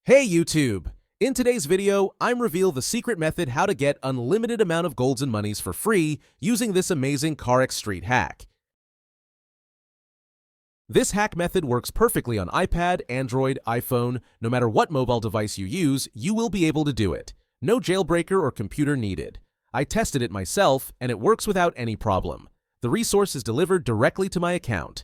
Hey YouTube! In today's video, I'm reveal the secret method how to get unlimited amount of golds and monies for free using this amazing CarX Street Hack. This hack method works perfectly on iPad, Android, iPhone. No matter what mobile device you use, you will be able to do it. No jailbreaker or computer needed. I tested it myself, and it works without any problem. The resource is delivered directly to my account.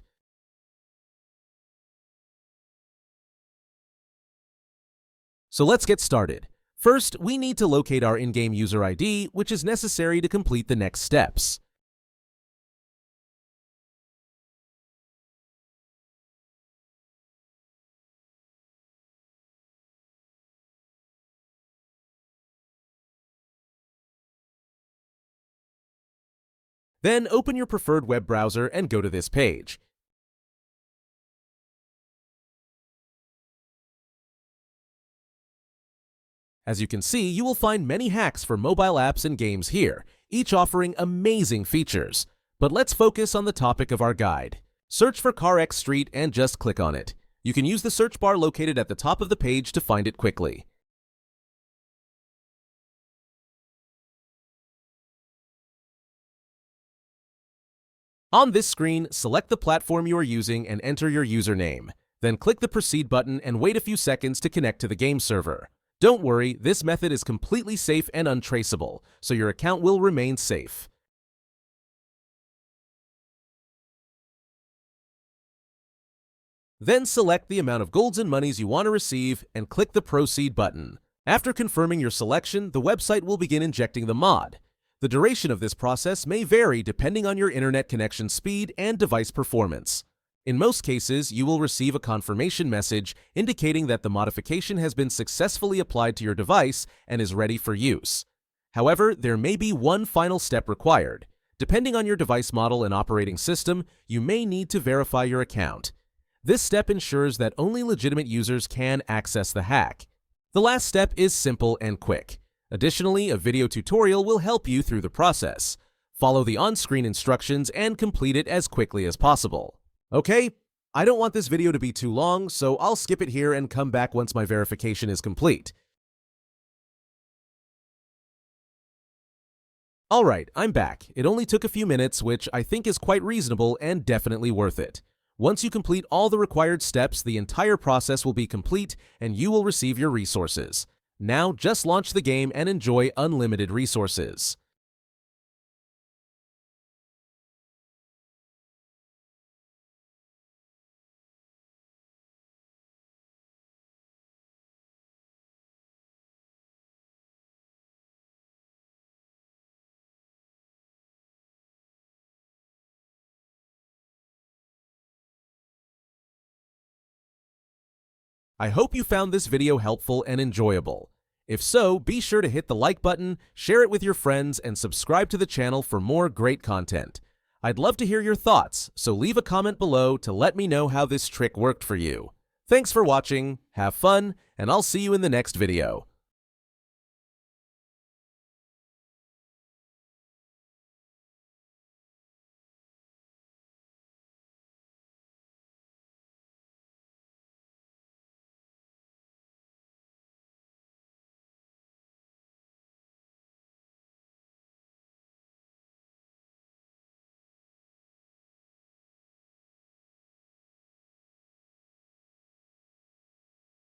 So let's get started. First, we need to locate our in-game user ID, which is necessary to complete the next steps. Then open your preferred web browser and go to this page. As you can see, you will find many hacks for mobile apps and games here, each offering amazing features. But let's focus on the topic of our guide. Search for CarX Street and just click on it. You can use the search bar located at the top of the page to find it quickly. On this screen, select the platform you are using and enter your username. Then click the Proceed button and wait a few seconds to connect to the game server. Don't worry, this method is completely safe and untraceable, so your account will remain safe. Then select the amount of golds and monies you want to receive and click the Proceed button. After confirming your selection, the website will begin injecting the mod. The duration of this process may vary depending on your internet connection speed and device performance. In most cases, you will receive a confirmation message indicating that the modification has been successfully applied to your device and is ready for use. However, there may be one final step required. Depending on your device model and operating system, you may need to verify your account. This step ensures that only legitimate users can access the hack. The last step is simple and quick. Additionally, a video tutorial will help you through the process. Follow the on-screen instructions and complete it as quickly as possible. Okay, I don't want this video to be too long, so I'll skip it here and come back once my verification is complete. Alright, I'm back. It only took a few minutes, which I think is quite reasonable and definitely worth it. Once you complete all the required steps, the entire process will be complete and you will receive your resources. Now just launch the game and enjoy unlimited resources. I hope you found this video helpful and enjoyable. If so, be sure to hit the like button, share it with your friends, and subscribe to the channel for more great content. I'd love to hear your thoughts, so leave a comment below to let me know how this trick worked for you. Thanks for watching, have fun, and I'll see you in the next video.